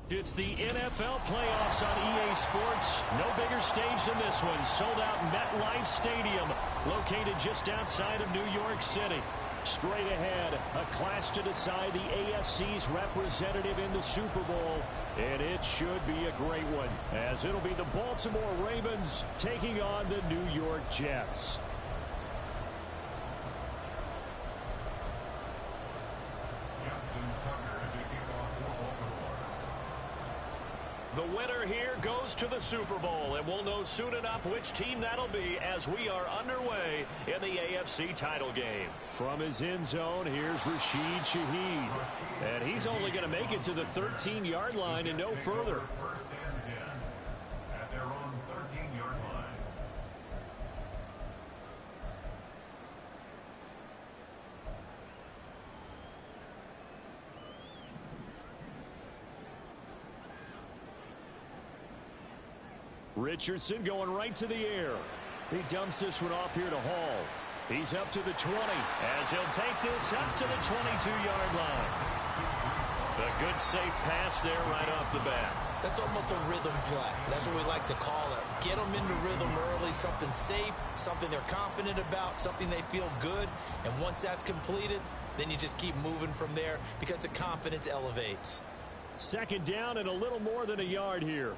It's the NFL playoffs on EA Sports. No bigger stage than this one. Sold out MetLife Stadium, located just outside of New York City. Straight ahead, a clash to decide the AFC's representative in the Super Bowl. And it should be a great one, as it'll be the Baltimore Ravens taking on the New York Jets. The winner here goes to the Super Bowl, and we'll know soon enough which team that'll be as we are underway in the AFC title game. From his end zone, here's Rashid Shaheed. And he's only going to make it to the 13-yard line and no further. First and 10 at their own 13-yard line. Richardson going right to the air. He dumps this one off here to Hall. He's up to the 20 as he'll take this up to the 22-yard line. A good safe pass there right off the bat. That's almost a rhythm play. That's what we like to call it. Get them into rhythm early, something safe, something they're confident about, something they feel good. And once that's completed, then you just keep moving from there because the confidence elevates. Second down and a little more than a yard here.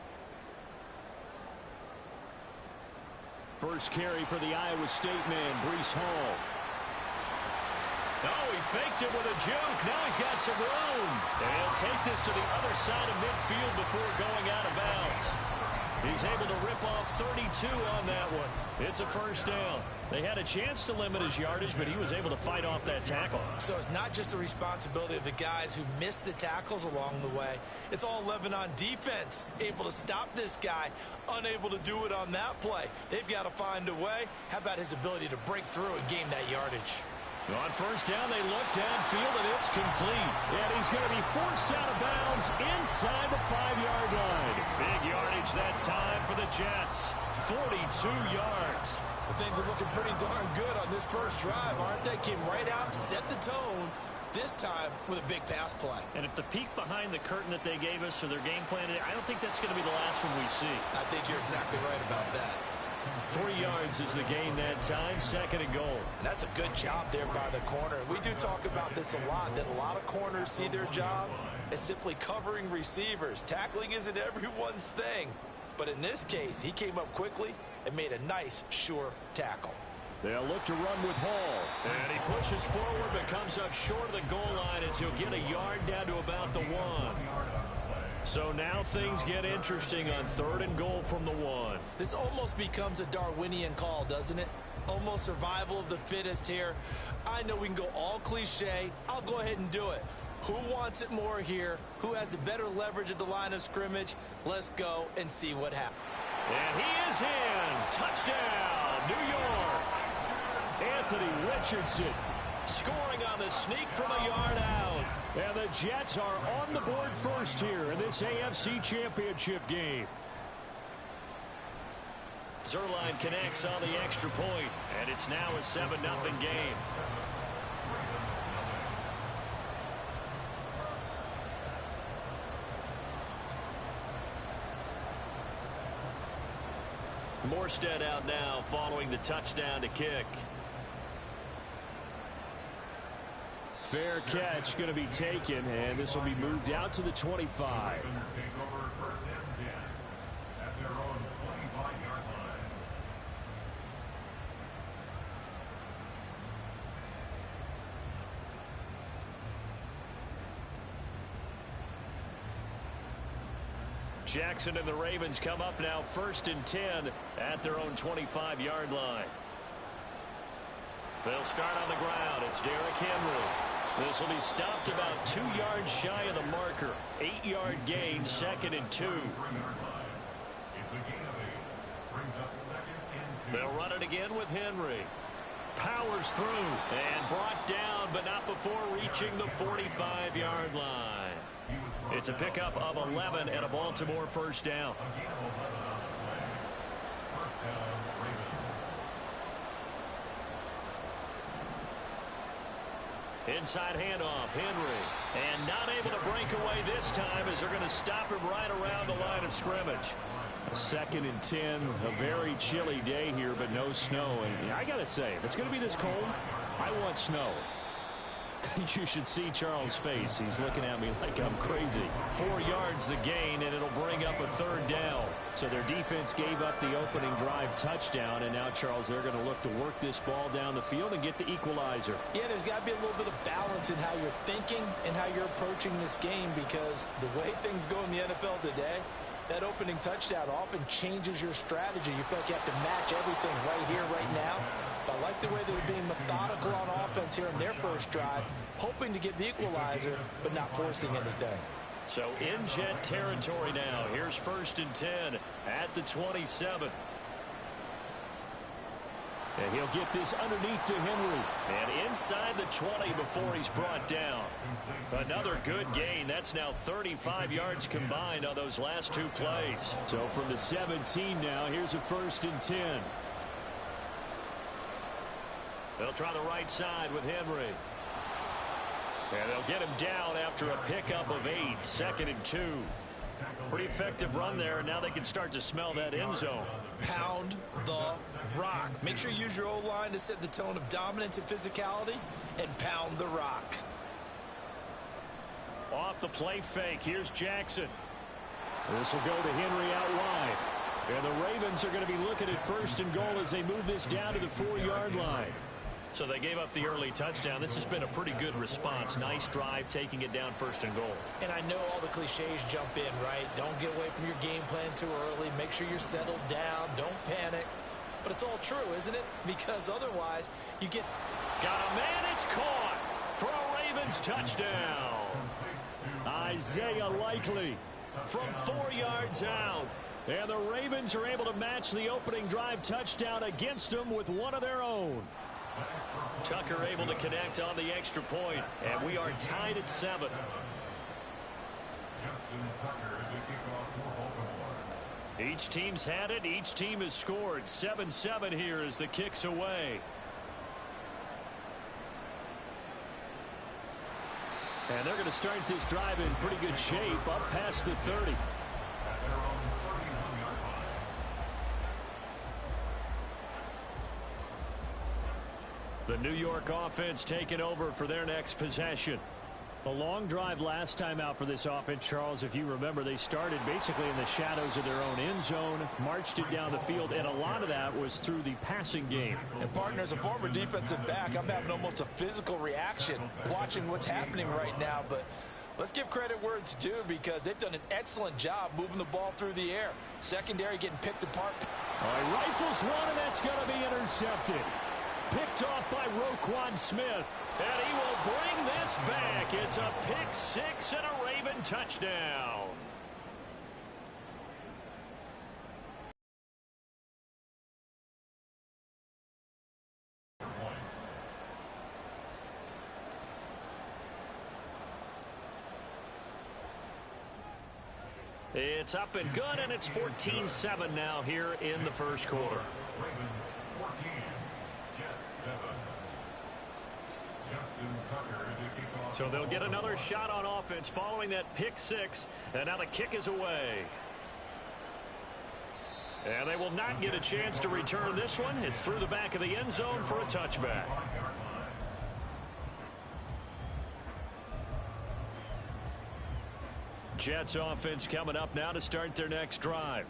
First carry for the Iowa State man, Breece Hall. Oh, he faked it with a juke. Now he's got some room. And he'll take this to the other side of midfield before going out of bounds. He's able to rip off 32 on that one. It's a first down. They had a chance to limit his yardage, but he was able to fight off that tackle. So it's not just the responsibility of the guys who missed the tackles along the way. It's all 11 on defense, able to stop this guy, unable to do it on that play. They've got to find a way. How about his ability to break through and gain that yardage? On first down, they look downfield, and it's complete. And he's going to be forced out of bounds inside the 5-yard line. Big yardage that time for the Jets. 42 yards. Well, things are looking pretty darn good on this first drive, aren't they? Came right out, set the tone, this time with a big pass play. And if the peek behind the curtain that they gave us or their game plan, I don't think that's going to be the last one we see. I think you're exactly right about that. 3 yards is the gain that time, second and goal. And that's a good job there by the corner. We do talk about this a lot, that a lot of corners see their job as simply covering receivers. Tackling isn't everyone's thing. But in this case, he came up quickly and made a nice, sure tackle. They'll look to run with Hall. And he pushes forward but comes up short of the goal line as he'll get a yard down to about the 1. So now things get interesting on third and goal from the 1. This almost becomes a Darwinian call, doesn't it? Almost survival of the fittest here. I know we can go all cliche. I'll go ahead and do it. Who wants it more here? Who has the better leverage at the line of scrimmage? Let's go and see what happens. And he is in. Touchdown, New York. Anthony Richardson scoring on the sneak from a yard out. And the Jets are on the board first here in this AFC Championship game. Zerline connects on the extra point, and it's now a 7-0 game. Morstead out now following the touchdown to kick. Fair catch going to be taken, and this will be moved out to the 25. Jackson and the Ravens come up now first and 10 at their own 25-yard line. They'll start on the ground. It's Derrick Henry. This will be stopped about 2 yards shy of the marker. 8-yard gain, second and 2. They'll run it again with Henry. Powers through and brought down, but not before reaching the 45-yard line. It's a pickup of 11 and a Baltimore first down. Inside handoff, Henry. And not able to break away this time as they're going to stop him right around the line of scrimmage. 2nd and 10, a very chilly day here, but no snow. And I got to say, if it's going to be this cold, I want snow. You should see Charles' face. He's looking at me like I'm crazy. 4 yards the gain, and it'll bring up a 3rd down. So their defense gave up the opening drive touchdown, and now, Charles, they're going to look to work this ball down the field and get the equalizer. Yeah, there's got to be a little bit of balance in how you're thinking and how you're approaching this game, because the way things go in the NFL today, that opening touchdown often changes your strategy. You feel like you have to match everything right here, right now. But I like the way they're being methodical on offense here in their first drive, hoping to get the equalizer, but not forcing anything. So in Jet territory now. Here's 1st and 10 at the 27. And he'll get this underneath to Henry. And inside the 20 before he's brought down. Another good gain. That's now 35 yards combined on those last 2 plays. So from the 17 now, here's a 1st and 10. They'll try the right side with Henry. And they'll get him down after a pickup of 8. 2nd and 2. Pretty effective run there. Now they can start to smell that end zone. Pound the rock. Make sure you use your O-line to set the tone of dominance and physicality, and pound the rock. Off the play fake. Here's Jackson. This will go to Henry out wide. And the Ravens are going to be looking at 1st and goal as they move this down to the 4-yard line. So they gave up the early touchdown. This has been a pretty good response. Nice drive, taking it down 1st and goal. And I know all the cliches jump in, right? Don't get away from your game plan too early. Make sure you're settled down. Don't panic. But it's all true, isn't it? Because otherwise, you get... Got a man, it's caught for a Ravens touchdown. Isaiah Likely from 4 yards out. And the Ravens are able to match the opening drive touchdown against them with one of their own. Tucker able to connect on the extra point, and we are tied at 7. Each team's had it. Each team has scored. 7-7 here as the kick's away. And they're going to start this drive in pretty good shape up past the 30. The New York offense taking over for their next possession. A long drive last time out for this offense, Charles. If you remember, they started basically in the shadows of their own end zone, marched it down the field, and a lot of that was through the passing game. And, partner, as a former defensive back, I'm having almost a physical reaction watching what's happening right now. But let's give credit where it's due, because they've done an excellent job moving the ball through the air. Secondary getting picked apart. All right, rifles one, and that's going to be intercepted. Picked off by Roquan Smith. And he will bring this back. It's a pick 6 and a Raven touchdown. It's up and good, and it's 14-7 now here in the first quarter. Ravens 14, Jets 7. Justin Tucker to kick off. So they'll get another shot on offense following that pick 6, and now the kick is away. And they will not get a chance to return this one. It's through the back of the end zone for a touchback. Jets offense coming up now to start their next drive.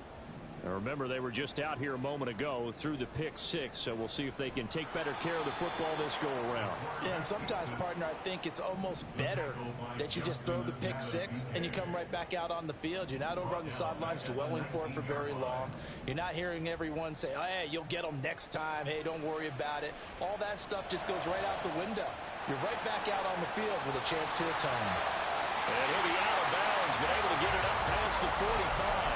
Now remember, they were just out here a moment ago through the pick 6, so we'll see if they can take better care of the football this go around. Yeah, and sometimes, partner, I think it's almost better that you just throw the pick 6 and you come right back out on the field. You're not over on the sidelines dwelling for it for very long. You're not hearing everyone say, oh, hey, you'll get them next time. Hey, don't worry about it. All that stuff just goes right out the window. You're right back out on the field with a chance to atone. And he'll be out of bounds, but able to get it up past the 45.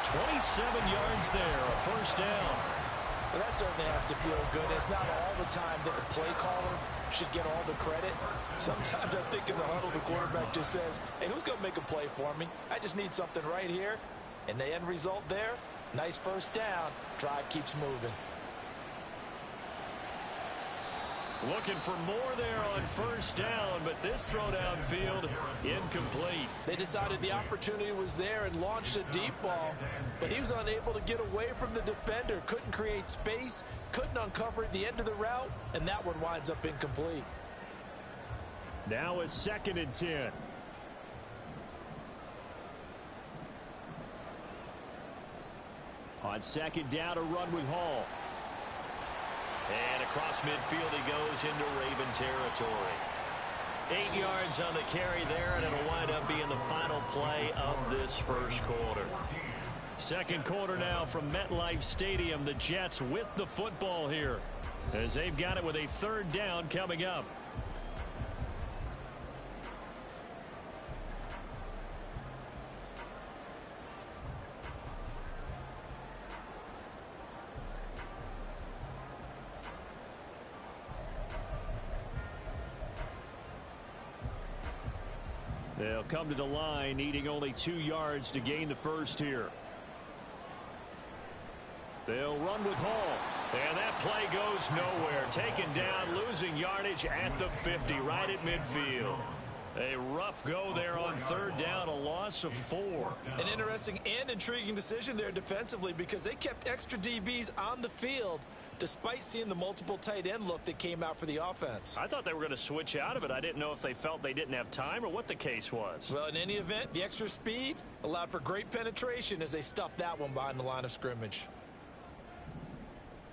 27 yards there, a first down. Well, that certainly has to feel good. It's not all the time that the play caller should get all the credit. Sometimes I think in the huddle, the quarterback just says, hey, who's going to make a play for me? I just need something right here. And the end result there, nice first down. Drive keeps moving. Looking for more there on first down, but this throw downfield incomplete. They decided the opportunity was there and launched a deep ball, but he was unable to get away from the defender, couldn't create space, couldn't uncover at the end of the route, and that one winds up incomplete. Now a 2nd and 10. On 2nd down, a run with Hall. And across midfield he goes into Raven territory. 8 yards on the carry there, and it'll wind up being the final play of this first quarter. Second quarter now from MetLife Stadium. The Jets with the football here as they've got it with a 3rd down coming up. They'll come to the line, needing only 2 yards to gain the first here. They'll run with Hall. And that play goes nowhere. Taken down, losing yardage at the 50, right at midfield. A rough go there on 3rd down, a loss of 4. An interesting and intriguing decision there defensively because they kept extra DBs on the field despite seeing the multiple tight end look that came out for the offense. I thought they were going to switch out of it. I didn't know if they felt they didn't have time or what the case was. Well, in any event, the extra speed allowed for great penetration as they stuffed that one behind the line of scrimmage.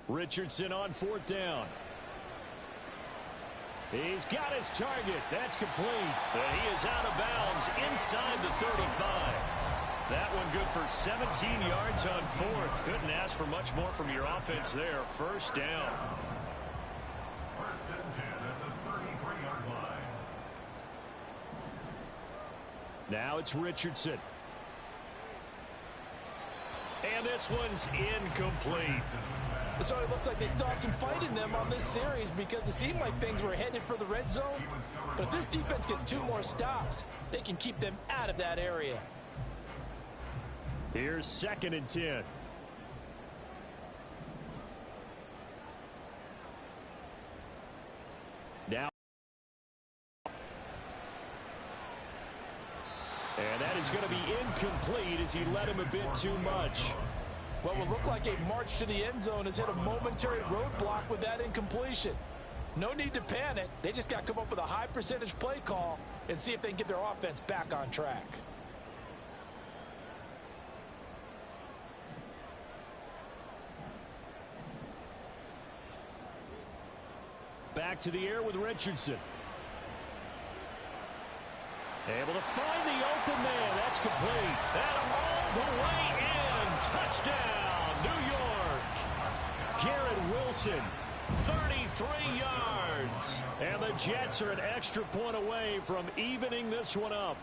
Richardson on 4th down. He's got his target. That's complete. And he is out of bounds inside the 35. That one good for 17 yards on 4th. Couldn't ask for much more from your offense there. First down. 1st and 10 at the 33-yard line. Now it's Richardson. And this one's incomplete. So it looks like they still have some fight in them on this series because it seemed like things were headed for the red zone. But if this defense gets 2 more stops, they can keep them out of that area. Here's 2nd and 10. Now. And that is going to be incomplete as he led him a bit too much. What will look like a march to the end zone has hit a momentary roadblock with that incompletion. No need to panic. They just got to come up with a high percentage play call and see if they can get their offense back on track. Back to the air with Richardson. Able to find the open man. That's complete. And all the way in. Touchdown, New York. Garrett Wilson, 33 yards. And the Jets are an extra point away from evening this one up.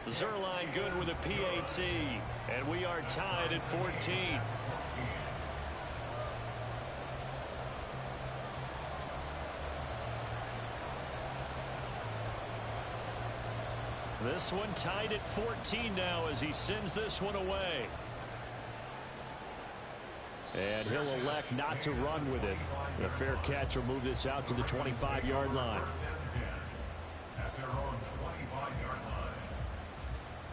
Zerline good with a PAT. And we are tied at 14. This one tied at 14 now as he sends this one away. And he'll elect not to run with it. A fair catch will move this out to the 25-yard line.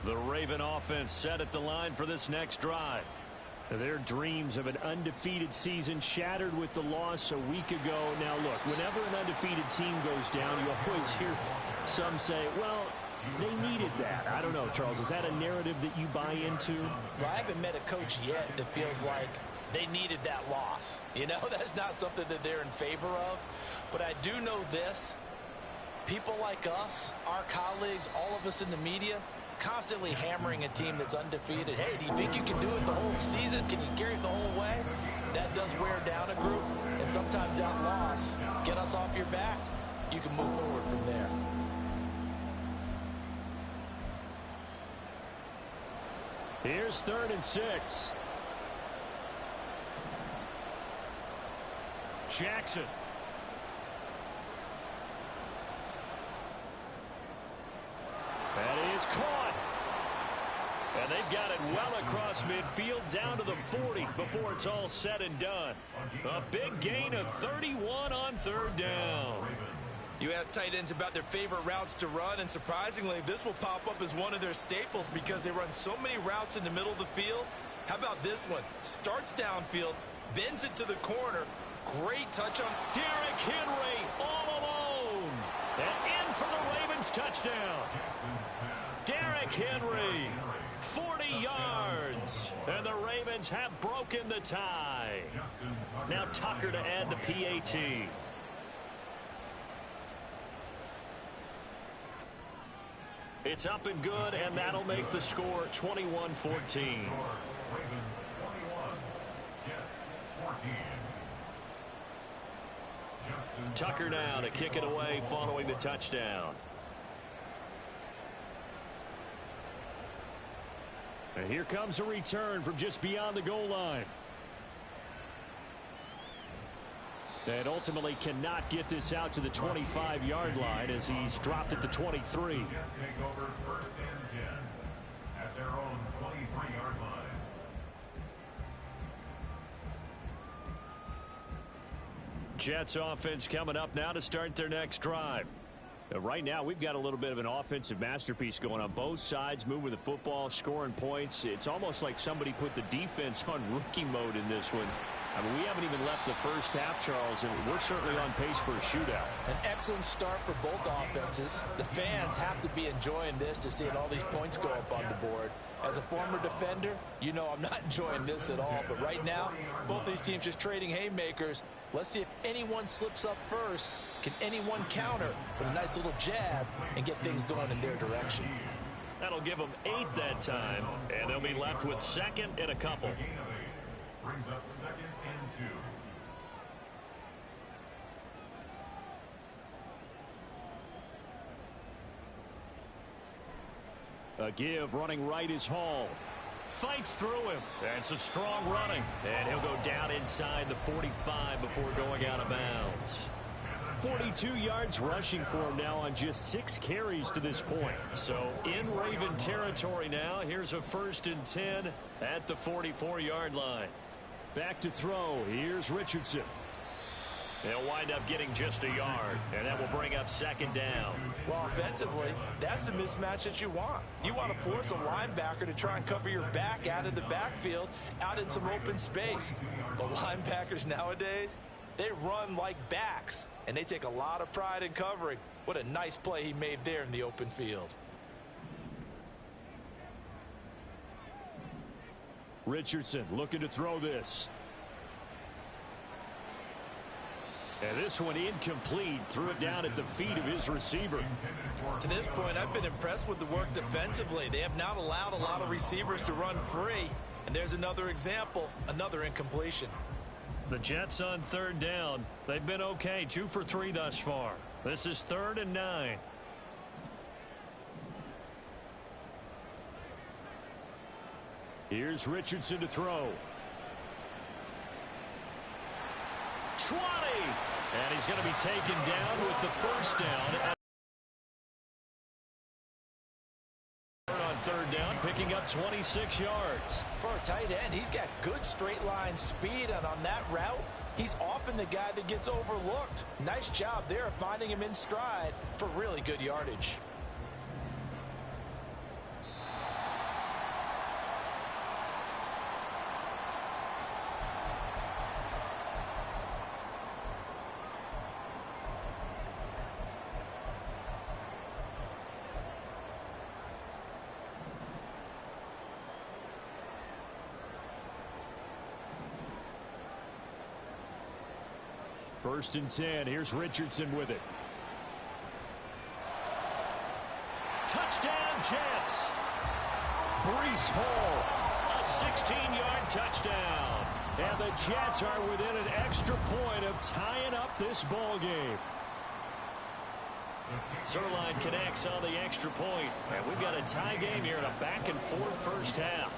The Raven offense set at the line for this next drive. Their dreams of an undefeated season shattered with the loss a week ago. Now, look, whenever an undefeated team goes down, you always hear some say, well, they needed that. I don't know, Charles. Is that a narrative that you buy into? Well, I haven't met a coach yet that feels like they needed that loss. You know, that's not something that they're in favor of. But I do know this. People like us, our colleagues, all of us in the media, constantly hammering a team that's undefeated. Hey, do you think you can do it the whole season? Can you carry it the whole way? That does wear down a group. And sometimes that loss, get us off your back, you can move forward from there. Here's 3rd and 6. Jackson. That is caught. And they've got it well across midfield down to the 40 before it's all said and done. A big gain of 31 on third down. You ask tight ends about their favorite routes to run, and surprisingly, this will pop up as one of their staples because they run so many routes in the middle of the field. How about this one? Starts downfield, bends it to the corner. Great touch on Derrick Henry all alone. And in for the Ravens touchdown. Derrick Henry, 40 yards. And the Ravens have broken the tie. Now Tucker to add the PAT. It's up and good, and that'll make the score 21-14. Ravens 21, Jets 14. Tucker now to kick it away following the touchdown. And here comes a return from just beyond the goal line. And ultimately cannot get this out to the 25-yard line as he's dropped at the 23. Jets take over first and 10 at their own 23-yard line. Jets offense coming up now to start their next drive. Right now, we've got a little bit of an offensive masterpiece going on. Both sides moving the football, scoring points. It's almost like somebody put the defense on rookie mode in this one. I mean, we haven't even left the first half, Charles, and we're certainly on pace for a shootout. an excellent start for both offenses. The fans have to be enjoying this to see all these points go up on the board. As a former defender, you know I'm not enjoying this at all. But right now, both these teams just trading haymakers. Let's see if anyone slips up first. Can anyone counter with a nice little jab and get things going in their direction? That'll give them 8 that time, and they'll be left with second and a couple. Brings up second and 2. A give running right is Hall. Fights through him. And some strong running. And he'll go down inside the 45 before going out of bounds. 42 yards rushing for him now on just 6 carries to this point. So in Raven territory now. Here's a 1st and 10 at the 44-yard line. Back to throw. Here's Richardson. They'll wind up getting just a yard, and that will bring up second down. Well, offensively, that's the mismatch that you want. You want to force a linebacker to try and cover your back out of the backfield, out in some open space. The linebackers nowadays, they run like backs, and they take a lot of pride in covering. What a nice play he made there in the open field. Richardson looking to throw this. And this one incomplete. Threw it down at the feet of his receiver. To this point, I've been impressed with the work defensively. They have not allowed a lot of receivers to run free. And there's another example, another incompletion. The Jets on 3rd down. They've been okay, 2 for 3 thus far. This is 3rd and 9. Here's Richardson to throw. 20. And he's going to be taken down with the 1st down. On 3rd down, picking up 26 yards. For a tight end, he's got good straight line speed, and on that route, he's often the guy that gets overlooked. Nice job there of finding him in stride for really good yardage. First and 10. Here's Richardson with it. Touchdown, Jets. Breece Hall, a 16-yard touchdown. And the Jets are within an extra point of tying up this ball game. Zerline connects on the extra point. And we've got a tie game here in a back-and-forth first half.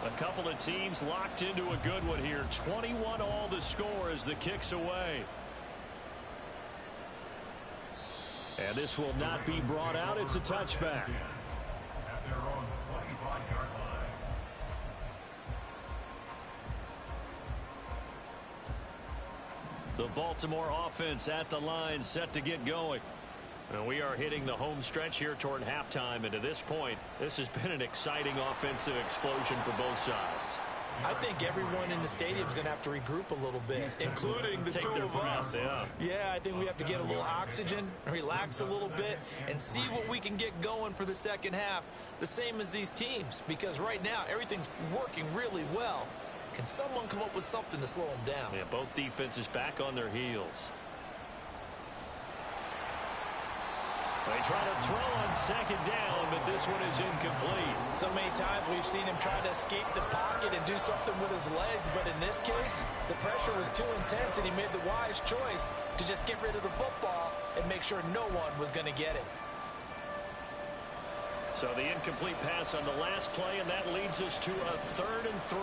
A couple of teams locked into a good one here. 21 all the score as the kick's away. And this will not be brought out. It's a touchback. The Baltimore offense at the line, set to get going. And we are hitting the home stretch here toward halftime. And to this point, this has been an exciting offensive explosion for both sides. I think everyone in the stadium is going to have to regroup a little bit, including the two of us. Yeah, I think we have to get a little oxygen, relax a little bit, and see what we can get going for the second half. The same as these teams, because right now everything's working really well. Can someone come up with something to slow them down? Yeah, both defenses back on their heels. They try to throw on second down, but this one is incomplete. So many times we've seen him try to escape the pocket and do something with his legs, but in this case, the pressure was too intense, and he made the wise choice to just get rid of the football and make sure no one was going to get it. So the incomplete pass on the last play, and that leads us to a 3rd and 3.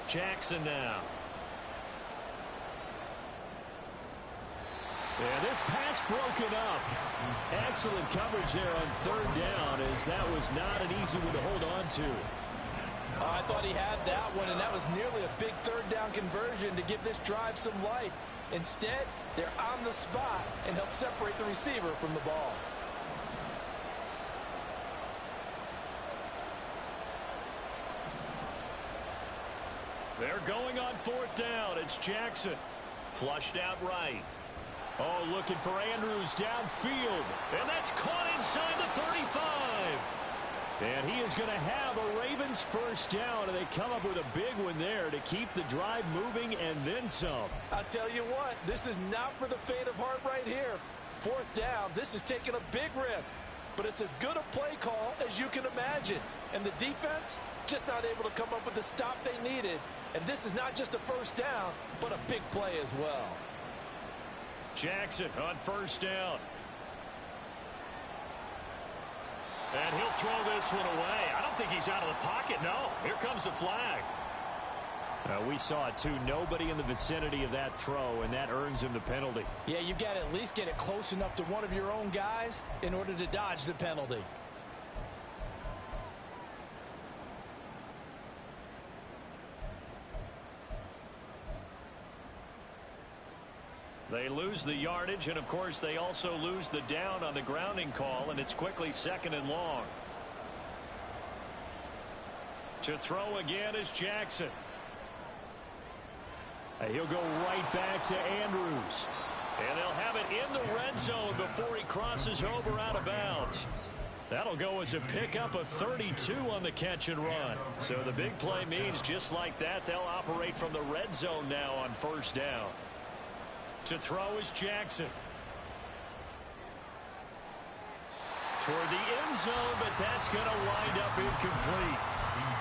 Jackson now. Yeah, this pass broken up. Excellent coverage there on 3rd down, as that was not an easy one to hold on to. I thought he had that one, and that was nearly a big 3rd down conversion to give this drive some life. Instead, they're on the spot and help separate the receiver from the ball. They're going on 4th down. It's Jackson. Flushed out right. Oh, looking for Andrews downfield. And that's caught inside the 35. And he is going to have a Ravens first down, and they come up with a big one there to keep the drive moving and then some. I'll tell you what, this is not for the faint of heart right here. 4th down, this is taking a big risk. But it's as good a play call as you can imagine. And the defense just not able to come up with the stop they needed. And this is not just a first down, but a big play as well. Jackson on 1st down. And he'll throw this one away. I don't think he's out of the pocket, no. Here comes the flag. We saw it too. Nobody in the vicinity of that throw, and that earns him the penalty. Yeah, you've got to at least get it close enough to one of your own guys in order to dodge the penalty. They lose the yardage, and of course they also lose the down on the grounding call, and it's quickly 2nd and long. To throw again is Jackson. He'll go right back to Andrews. And they'll have it in the red zone before he crosses over out of bounds. That'll go as a pickup of 32 on the catch and run. So the big play means just like that, they'll operate from the red zone now on 1st down. To throw is Jackson. Toward the end zone, but that's going to wind up incomplete.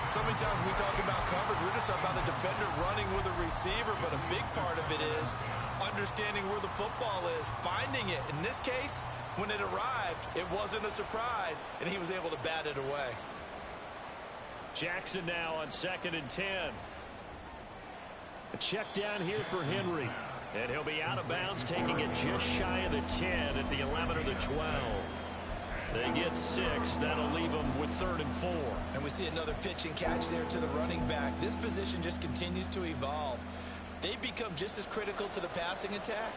So many times when we talk about coverage, we're just talking about the defender running with a receiver, but a big part of it is understanding where the football is, finding it. In this case, when it arrived, it wasn't a surprise, and he was able to bat it away. Jackson now on 2nd and 10. A check down here for Henry. And he'll be out of bounds, taking it just shy of the 10 at the 11 or the 12. They get 6. That'll leave them with 3rd and 4. And we see another pitch and catch there to the running back. This position just continues to evolve. They become just as critical to the passing attack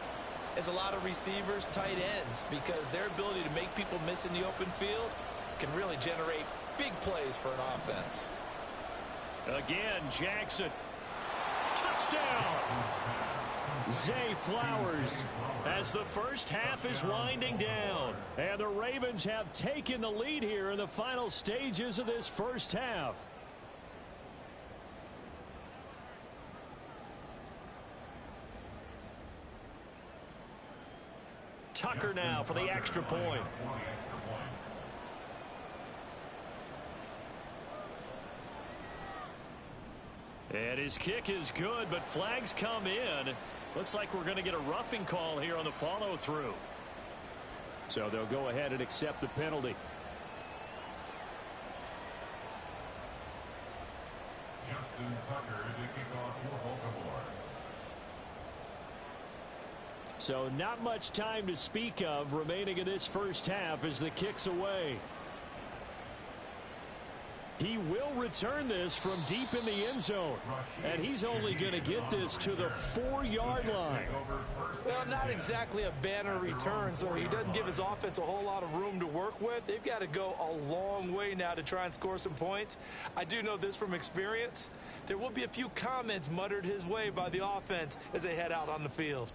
as a lot of receivers, tight ends, because their ability to make people miss in the open field can really generate big plays for an offense. Again, Jackson. Touchdown! Zay Flowers. As the first half is winding down. And the Ravens have taken the lead here in the final stages of this first half. Tucker now for the extra point. And his kick is good, but flags come in. Looks like we're going to get a roughing call here on the follow-through. So they'll go ahead and accept the penalty. Justin Tucker to kick off for Baltimore. So not much time to speak of remaining in this first half as the kick's away. He will return this from deep in the end zone. And he's only going to get this to the 4-yard line. Well, not exactly a banner return, so he doesn't give his offense a whole lot of room to work with. They've got to go a long way now to try and score some points. I do know this from experience. There will be a few comments muttered his way by the offense as they head out on the field.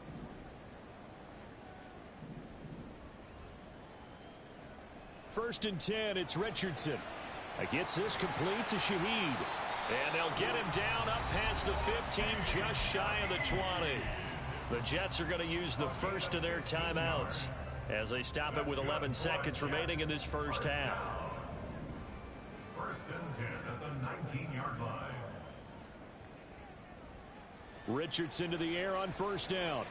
First and 10, it's Richardson. Gets this complete to Shaheed. And they'll get him down up past the 15, just shy of the 20. The Jets are going to use the first of their timeouts as they stop it with 11 seconds remaining in this first half. First and 10 at the 19-yard line. Richardson to the air on first down.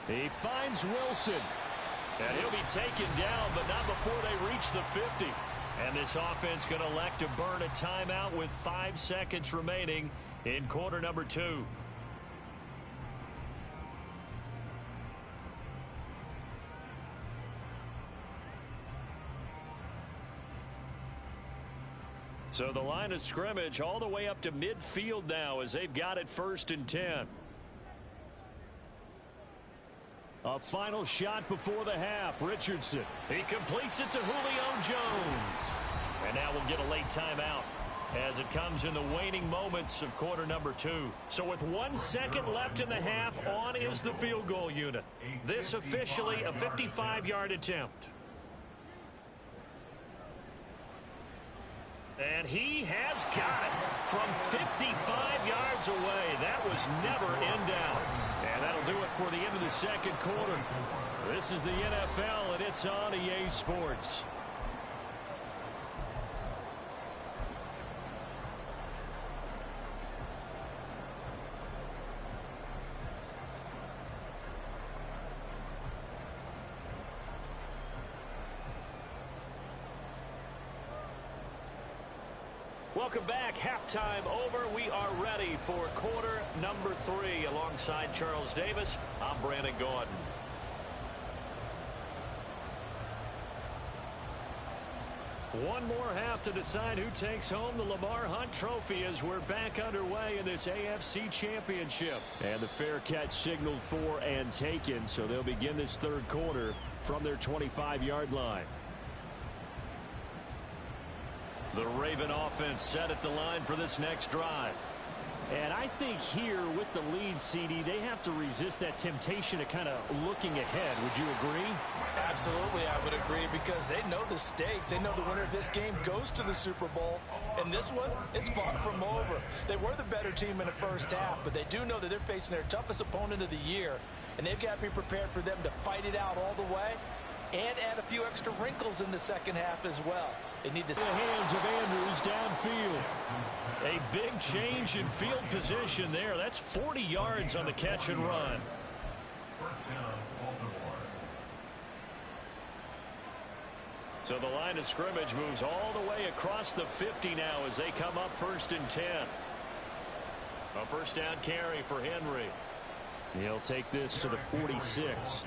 He finds Wilson. And he'll be taken down, but not before they reach the 50. And this offense going to elect to burn a timeout with 5 seconds remaining in quarter number 2. So the line of scrimmage all the way up to midfield now as they've got it first and 10. A final shot before the half. Richardson. He completes it to Julio Jones. And now we'll get a late timeout as it comes in the waning moments of quarter number 2. So with 1 second left in the half, on is the field goal unit. This officially a 55-yard attempt. And he has got it from 55 yards away. That was never in doubt. And that'll do it for the end of the second quarter. This is the NFL, and it's on EA Sports. Welcome back. Halftime over. We are ready for quarter number 3. Alongside Charles Davis, I'm Brandon Gordon. One more half to decide who takes home the Lamar Hunt Trophy as we're back underway in this AFC Championship. And the fair catch signaled for and taken, so they'll begin this third quarter from their 25-yard line. The Raven offense set at the line for this next drive. And I think here with the lead, CD, they have to resist that temptation of kind of looking ahead. Would you agree? Absolutely, I would agree, because they know the stakes. They know the winner of this game goes to the Super Bowl. And this one, it's far from over. They were the better team in the first half, but they do know that they're facing their toughest opponent of the year. And they've got to be prepared for them to fight it out all the way and add a few extra wrinkles in the second half as well. They need to the hands of Andrews downfield. A big change in field position there. That's 40 yards on the catch and run. First down, Baltimore. So the line of scrimmage moves all the way across the 50 now as they come up first and 10. A first down carry for Henry. He'll take this to the 46.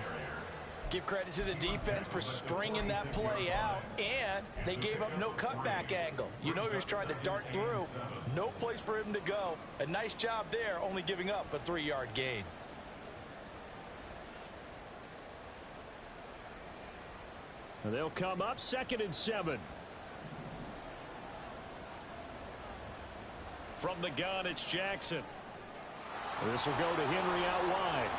Give credit to the defense for stringing that play out, and they gave up no cutback angle. You know he was trying to dart through. No place for him to go. A nice job there, only giving up a 3-yard gain. And they'll come up 2nd and 7. From the gun, it's Jackson. This will go to Henry out wide.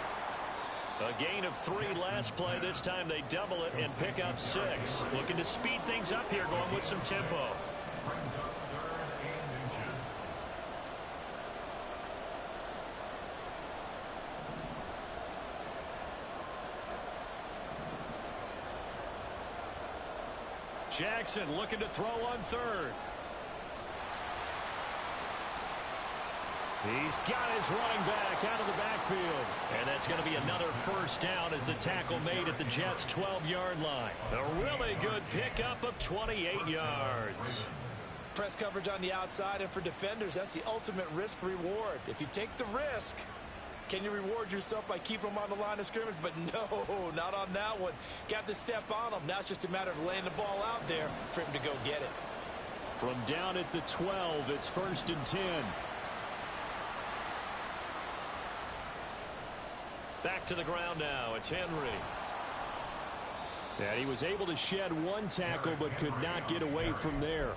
A gain of 3 last play. This time they double it and pick up 6. Looking to speed things up here, going with some tempo. Brings up 3rd and inches. Jackson looking to throw on 3rd. He's got his running back out of the backfield. And that's going to be another first down as the tackle made at the Jets' 12-yard line. A really good pickup of 28 yards. Press coverage on the outside, and for defenders, that's the ultimate risk reward. If you take the risk, Can you reward yourself by keeping them on the line of scrimmage? But no, not on that one. Got to step on them. Now it's just a matter of laying the ball out there for him to go get it. From down at the 12, it's 1st and 10. Back to the ground now. It's Henry. And he was able to shed one tackle but could not get away from there.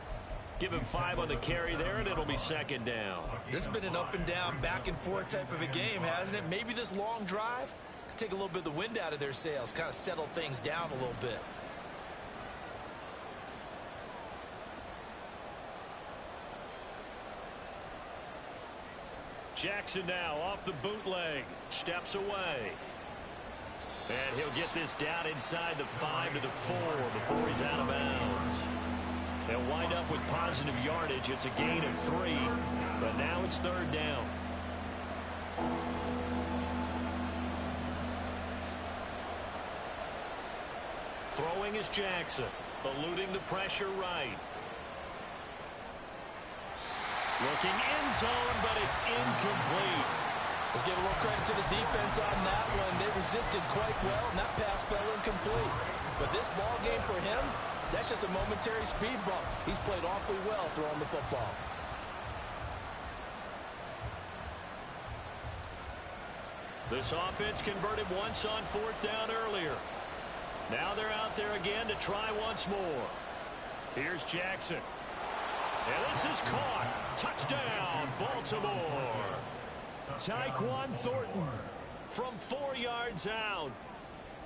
Give him 5 on the carry there, and it'll be 2nd down. This has been an up and down, back and forth type of a game, hasn't it? Maybe this long drive could take a little bit of the wind out of their sails, kind of settle things down a little bit. Jackson now off the bootleg. Steps away. And he'll get this down inside the 5 to the 4 before he's out of bounds. They'll wind up with positive yardage. It's a gain of 3, but now it's 3rd down. Throwing is Jackson, eluding the pressure right. Looking end zone, but it's incomplete. Let's give a little credit to the defense on that one. They resisted quite well, and that pass fell incomplete. But this ball game for him, that's just a momentary speed bump. He's played awfully well throwing the football. This offense converted once on 4th down earlier. Now they're out there again to try once more. Here's Jackson. And this is caught. Touchdown, Baltimore. Tyquan Thornton from 4 yards out.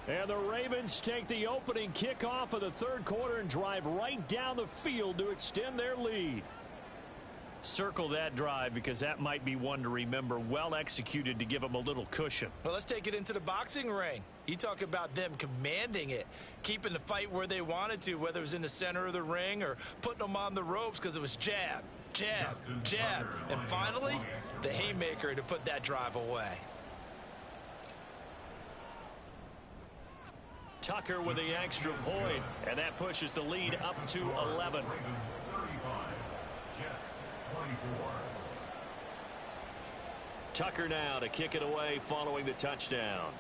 And the Ravens take the opening kickoff of the 3rd quarter and drive right down the field to extend their lead. Circle that drive because that might be one to remember. Well executed to give them a little cushion. Well, let's take it into the boxing ring. You talk about them commanding it, keeping the fight where they wanted to, whether it was in the center of the ring or putting them on the ropes because it was jab, jab, jab. And finally, the haymaker to put that drive away. Tucker with the extra point, and that pushes the lead up to 11. Tucker now to kick it away following the touchdown.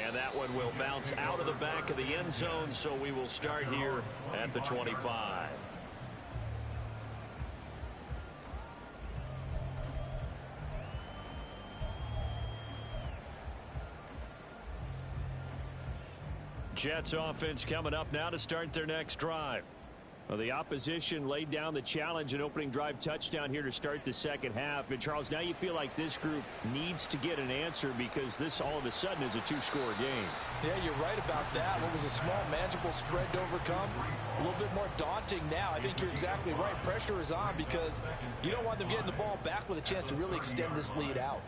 And that one will bounce out of the back of the end zone, so we will start here at the 25. Jets offense coming up now to start their next drive. Well, the opposition laid down the challenge and opening drive touchdown here to start the 2nd half. And, Charles, now you feel like this group needs to get an answer because this all of a sudden is a 2-score game. Yeah, you're right about that. What was a small, manageable spread to overcome, a little bit more daunting now. I think you're exactly right. Pressure is on because you don't want them getting the ball back with a chance to really extend this lead out.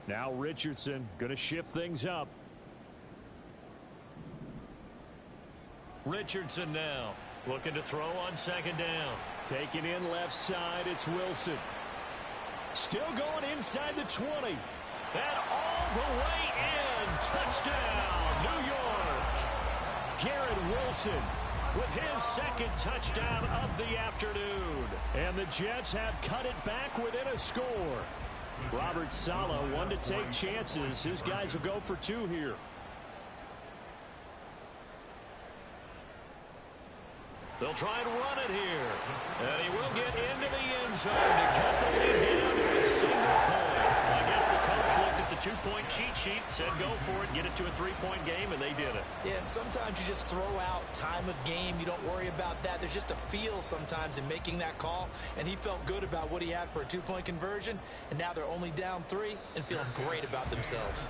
Now Richardson going to shift things up. Richardson now looking to throw on 2nd down. Taking in left side, it's Wilson. Still going inside the 20. And all the way in. Touchdown, New York. Garrett Wilson with his 2nd touchdown of the afternoon. And the Jets have cut it back within a score. Robert Saleh, one to take chances. His guys will go for 2 here. They'll try and run it here. And he will get into the end zone to cut the lead down to a single point. I guess the coach looked at the 2-point cheat sheet, said go for it, get it to a 3-point game, and they did it. Yeah, and sometimes you just throw out time of game. You don't worry about that. There's just a feel sometimes in making that call, and he felt good about what he had for a 2-point conversion, and now they're only down 3 and feeling great about themselves.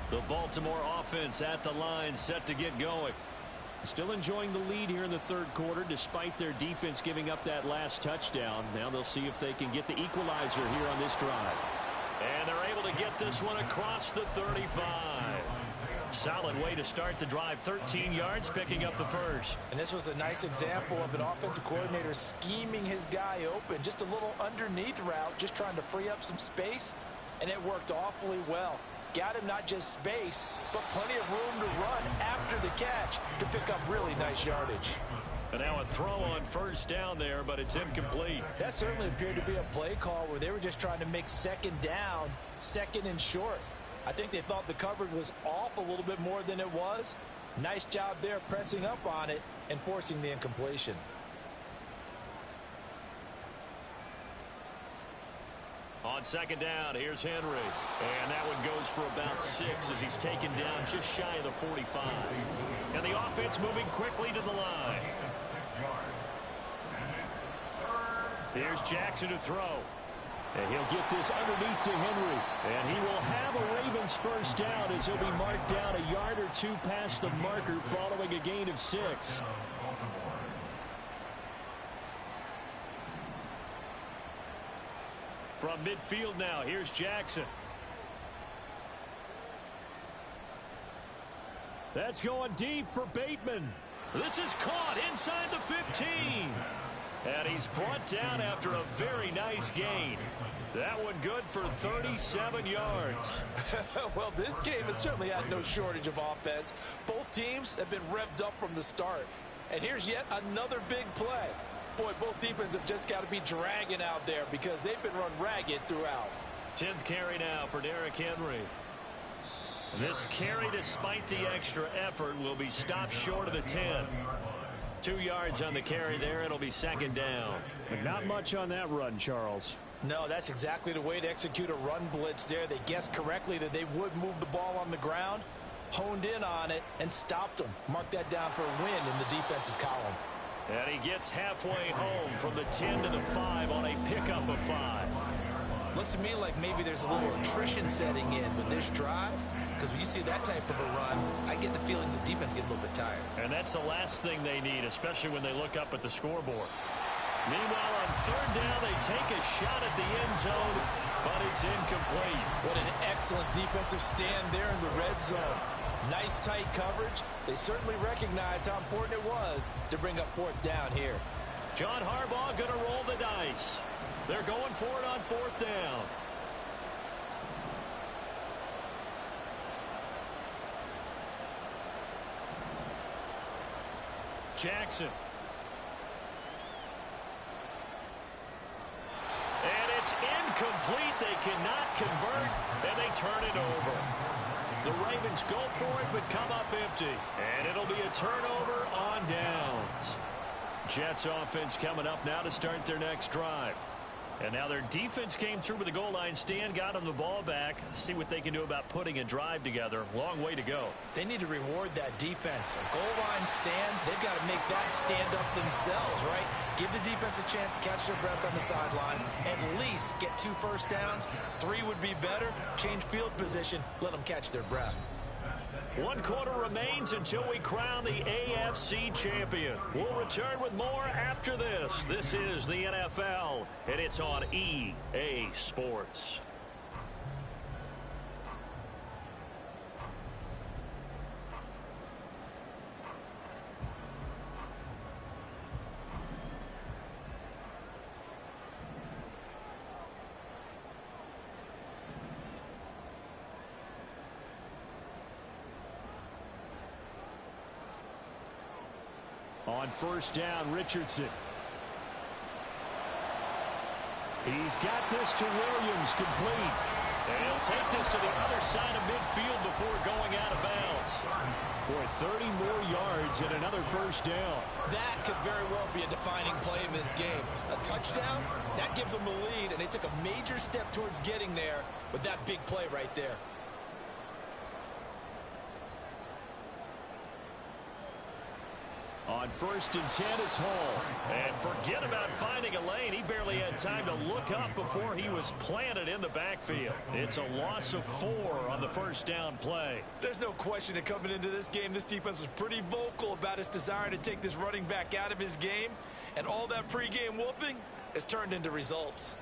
The Baltimore offense at the line, set to get going. Still enjoying the lead here in the 3rd quarter, despite their defense giving up that last touchdown. Now they'll see if they can get the equalizer here on this drive. And they're able to get this one across the 35. Solid way to start the drive. 13 yards, picking up the first. And this was a nice example of an offensive coordinator scheming his guy open. Just a little underneath route, just trying to free up some space, and it worked awfully well. Got him not just space, but plenty of room to run after the catch to pick up really nice yardage. And now a throw on first down there, but it's incomplete. That certainly appeared to be a play call where they were just trying to make second down, second and short. I think they thought the coverage was off a little bit more than it was. Nice job there pressing up on it and forcing the incompletion. On second down, here's Henry. And that one goes for about 6 as he's taken down just shy of the 45. And the offense moving quickly to the line. Here's Jackson to throw. And he'll get this underneath to Henry. And he will have a Ravens first down as he'll be marked down a yard or two past the marker following a gain of 6. From midfield now, here's Jackson. That's going deep for Bateman. This is caught inside the 15. And he's brought down after a very nice gain. That one good for 37 yards. Well, this game has certainly had no shortage of offense. Both teams have been revved up from the start. And here's yet another big play. Boy, both defenses have just got to be dragging out there because they've been run ragged throughout. 10th carry now for Derrick Henry. This carry, despite the extra effort, will be stopped short of the 10. 2 yards on the carry there. It'll be second down. But not much on that run, Charles. No, that's exactly the way to execute a run blitz there. They guessed correctly that they would move the ball on the ground, honed in on it, and stopped them. Mark that down for a win in the defense's column. And he gets halfway home from the 10 to the 5 on a pickup of 5. Looks to me like maybe there's a little attrition setting in with this drive, because when you see that type of a run, I get the feeling the defense getting a little bit tired. And that's the last thing they need, especially when they look up at the scoreboard. Meanwhile, on third down, they take a shot at the end zone, but it's incomplete. What an excellent defensive stand there in the red zone. Nice tight coverage. They certainly recognized how important it was to bring up fourth down here. John Harbaugh going to roll the dice. They're going for it on fourth down. Jackson. And it's incomplete. They cannot convert, and they turn it over. The Ravens go for it, but come up empty. And it'll be a turnover on downs. Jets offense coming up now to start their next drive. And now their defense came through with the goal line stand, got them the ball back. See what they can do about putting a drive together. Long way to go. They need to reward that defense. A goal line stand, they've got to make that stand up themselves, right? Give the defense a chance to catch their breath on the sidelines. At least get 2 first downs. 3 would be better. Change field position. Let them catch their breath. 1 quarter remains until we crown the AFC champion. We'll return with more after this. This is the NFL, and it's on EA Sports. On first down, Richardson. He's got this to Williams, complete. And he'll take this to the other side of midfield before going out of bounds. Boy, 30 more yards and another first down. That could very well be a defining play in this game. A touchdown, that gives them the lead, and they took a major step towards getting there with that big play right there. On first and 10, it's Hall. And forget about finding a lane. He barely had time to look up before he was planted in the backfield. It's a loss of 4 on the first down play. There's no question that coming into this game, this defense was pretty vocal about its desire to take this running back out of his game. And all that pregame wolfing has turned into results.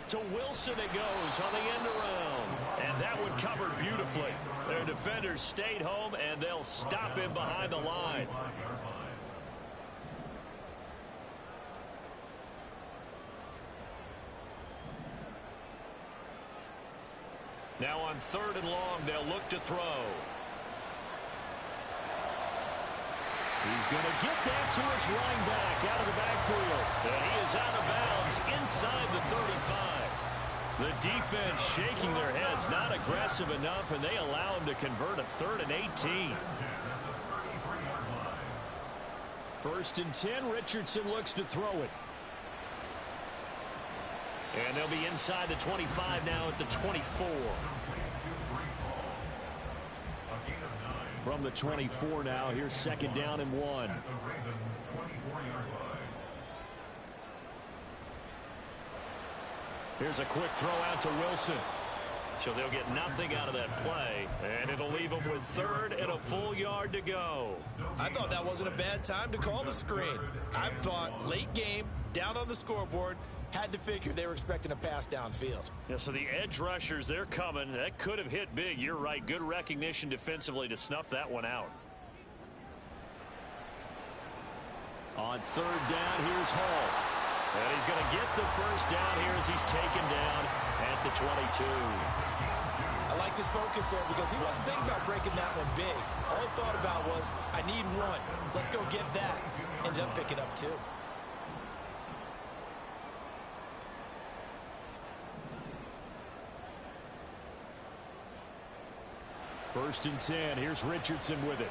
off to Wilson it goes on the end around. And that one covered beautifully. Their defenders stayed home, and they'll stop him behind the line. Now on 3rd and long, they'll look to throw. He's going to get that to his running back out of the backfield. And he is out of bounds inside the 35. The defense shaking their heads, not aggressive enough, and they allow him to convert a 3rd and 18. 1st and 10, Richardson looks to throw it. And they'll be inside the 25 now at the 24. From the 24 now, here's 2nd down and 1. Here's a quick throw out to Wilson. So they'll get nothing out of that play, and it'll leave them with 3rd and a full yard to go. I thought that wasn't a bad time to call the screen. I thought late game, down on the scoreboard, had to figure they were expecting a pass downfield. Yeah, so the edge rushers, they're coming. That could have hit big. You're right. Good recognition defensively to snuff that one out. On 3rd down, here's Hall. And he's going to get the 1st down here as he's taken down at the 22. I like this focus there because he wasn't thinking about breaking that one big. All he thought about was, I need 1. Let's go get that. Ended up picking up 2. First and 10. Here's Richardson with it.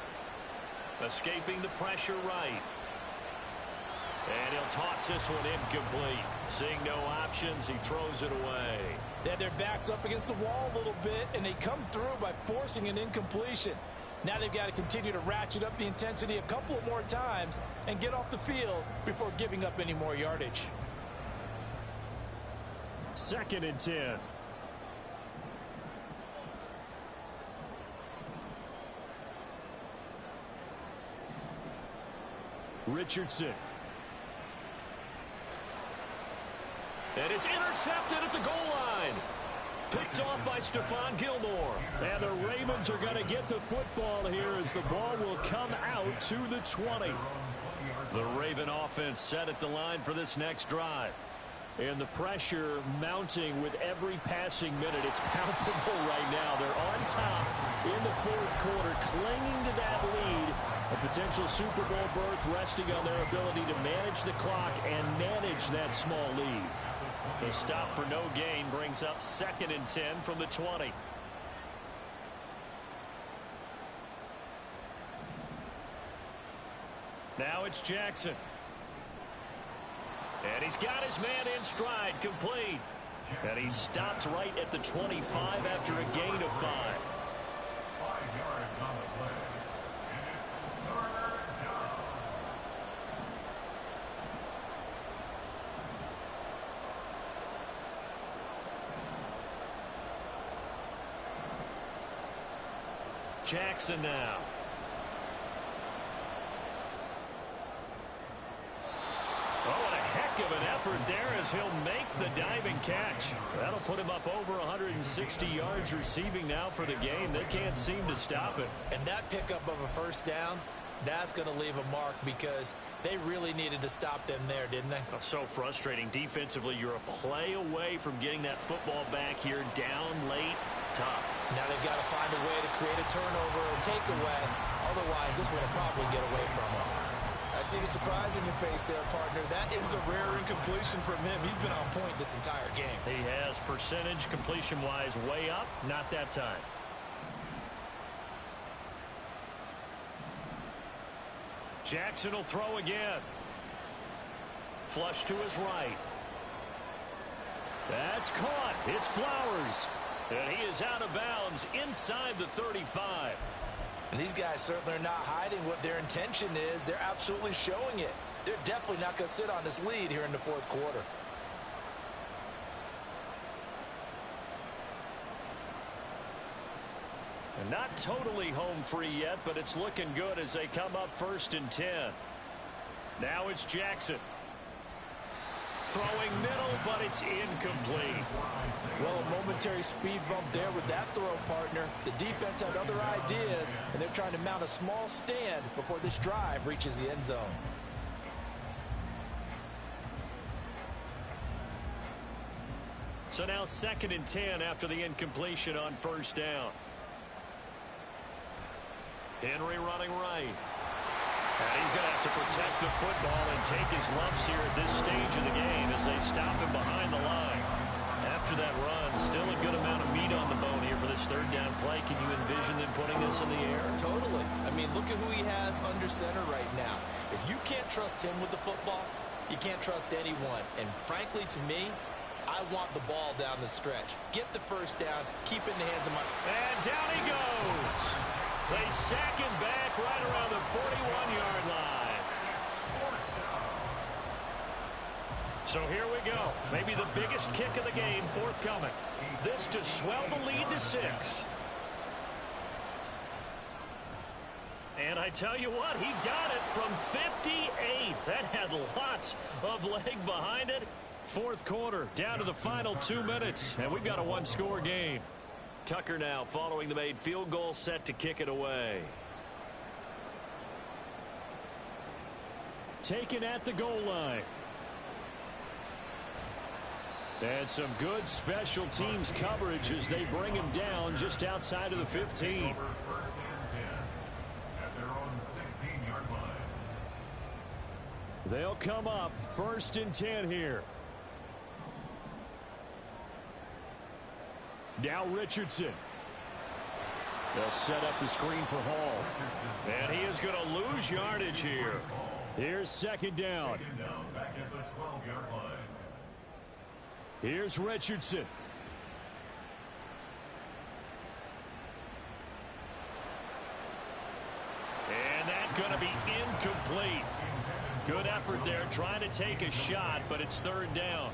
Escaping the pressure right. And he'll toss this one incomplete. Seeing no options, he throws it away. They had their backs up against the wall a little bit, and they come through by forcing an incompletion. Now they've got to continue to ratchet up the intensity a couple of more times and get off the field before giving up any more yardage. 2nd and 10. Richardson. And it's intercepted at the goal line. Picked off by Stephon Gilmore. And the Ravens are going to get the football here as the ball will come out to the 20. The Raven offense set at the line for this next drive. And the pressure mounting with every passing minute. It's palpable right now. They're on top in the 4th quarter, clinging to that lead. A potential Super Bowl berth resting on their ability to manage the clock and manage that small lead. The stop for no gain brings up 2nd and 10 from the 20. Now it's Jackson. And he's got his man in stride, complete. And he stopped right at the 25 after a gain of 5. 5 yards on the play. And it's 3rd down. Jackson now. Oh, and a heck of an effort there as he'll make the diving catch. That'll put him up over 160 yards receiving now for the game. They can't seem to stop it. And that pickup of a 1st down, that's going to leave a mark because they really needed to stop them there, didn't they? Oh, so frustrating. Defensively, you're a play away from getting that football back here down late. Tough. Now they've got to find a way to create a turnover or takeaway. Otherwise, this one will probably get away from them. I see the surprise in your face there, partner. That is a rare incompletion from him. He's been on point this entire game. He has percentage completion-wise way up. Not that time. Jackson will throw again. Flush to his right. That's caught. It's Flowers. And he is out of bounds inside the 35. And these guys certainly are not hiding what their intention is. They're absolutely showing it. They're definitely not going to sit on this lead here in the 4th quarter. And not totally home free yet, but it's looking good as they come up 1st and 10. Now it's Jackson. throwing middle, but it's incomplete. Well, a momentary speed bump there with that throw, partner. The defense had other ideas, and they're trying to mount a small stand before this drive reaches the end zone. So now 2nd and 10 after the incompletion on first down. Henry running right. And he's going to have to protect the football and take his lumps here at this stage of the game as they stop him behind the line. After that run, still a good amount of meat on the bone here for this 3rd down play. Can you envision them putting this in the air? Totally. I mean, look at who he has under center right now. If you can't trust him with the football, you can't trust anyone. And frankly, to me, I want the ball down the stretch. Get the first down, keep it in the hands of my... And down he goes. They sack him back right around the 41-yard line. So here we go. Maybe the biggest kick of the game forthcoming. This to swell the lead to 6. And I tell you what, he got it from 58. That had lots of leg behind it. 4th quarter, down to the final 2 minutes, and we've got a 1-score game. Tucker now following the made field goal, set to kick it away. Taken at the goal line. And some good special teams coverage as they bring him down just outside of the 15. 1st and 10 at their own 16-yard line. They'll come up 1st and 10 here. Now Richardson. They'll set up the screen for Hall. And he is going to lose yardage here. Here's 2nd down. Back at the 12-yard line. Here's Richardson. And that's going to be incomplete. Good effort there, trying to take a shot, but it's 3rd down.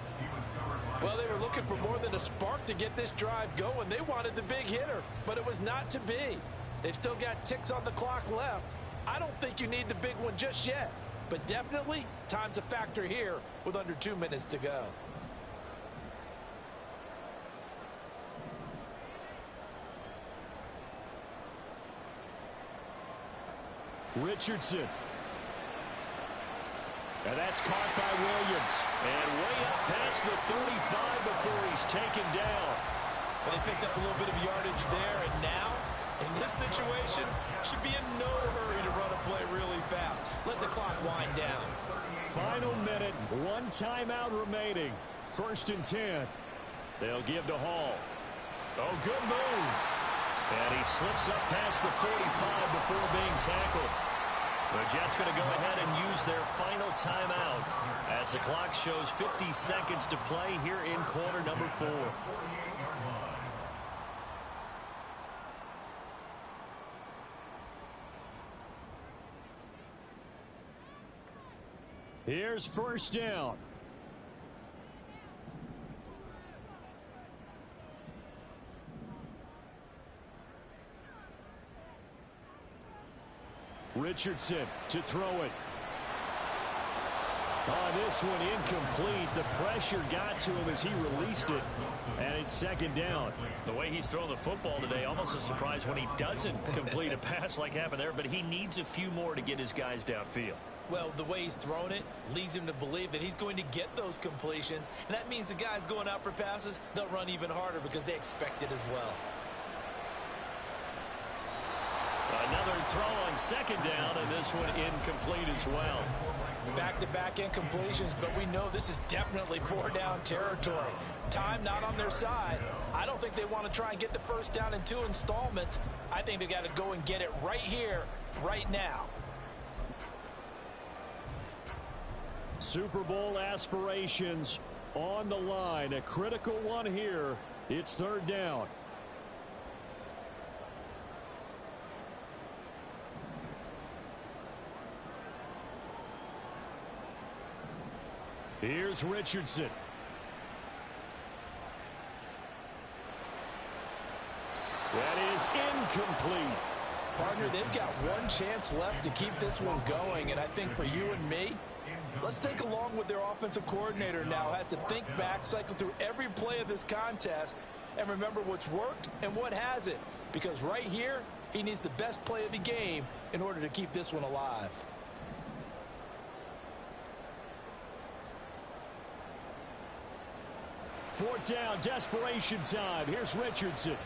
Well, they were looking for more than a spark to get this drive going. They wanted the big hitter, but it was not to be. They've still got ticks on the clock left. I don't think you need the big one just yet, but definitely time's a factor here with under 2 minutes to go. Richardson. And that's caught by Williams. And way up past the 35 before he's taken down. Well, they picked up a little bit of yardage there, and now, in this situation, should be in no hurry to run a play really fast. Let the clock wind down. Final minute, 1 timeout remaining. 1st and 10. They'll give to Hall. Oh, good move. And he slips up past the 45 before being tackled. The Jets going to go ahead and use their final timeout as the clock shows 50 seconds to play here in quarter number 4. Here's 1st down. Richardson to throw it. Oh, this one incomplete. The pressure got to him as he released it. And it's 2nd down. The way he's thrown the football today, almost a surprise when he doesn't complete a pass like happened there, but he needs a few more to get his guys downfield. Well, the way he's thrown it leads him to believe that he's going to get those completions. And that means the guys going out for passes, they'll run even harder because they expect it as well. Another throw on 2nd down, and this one incomplete as well. Back-to-back incompletions, but we know this is definitely 4-down territory. Time not on their side. I don't think they want to try and get the 1st down in 2 installments. I think they got to go and get it right here, right now. Super Bowl aspirations on the line. A critical one here. It's 3rd down. Here's Richardson. That is incomplete. Partner, they've got one chance left to keep this one going, and I think for you and me, Let's think along with their offensive coordinator now. Has to think back, cycle through every play of this contest, and remember what's worked and what hasn't. Because right here, he needs the best play of the game in order to keep this one alive. Fourth down, desperation time. Here's Richardson.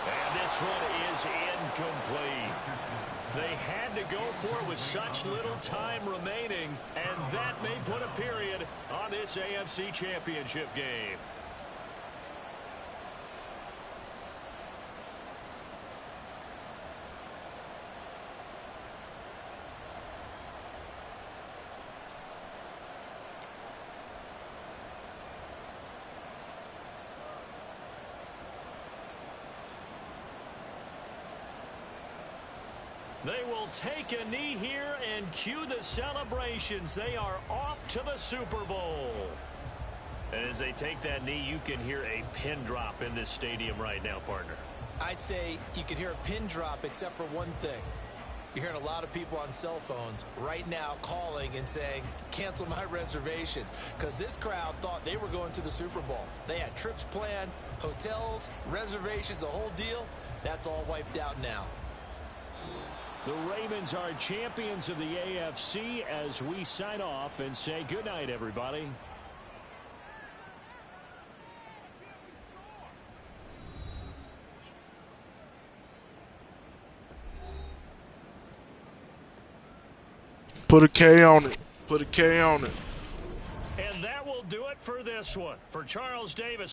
And this one is incomplete. They had to go for it with such little time remaining, and that may put a period on this AFC Championship game. They will take a knee here and cue the celebrations. They are off to the Super Bowl. And as they take that knee, you can hear a pin drop in this stadium right now, partner. I'd say you can hear a pin drop except for one thing. You're hearing a lot of people on cell phones right now calling and saying, cancel my reservation, because this crowd thought they were going to the Super Bowl. They had trips planned, hotels, reservations, the whole deal. That's all wiped out now. The Ravens are champions of the AFC as we sign off and say goodnight, everybody. Put a K on it. Put a K on it. And that will do it for this one. For Charles Davis.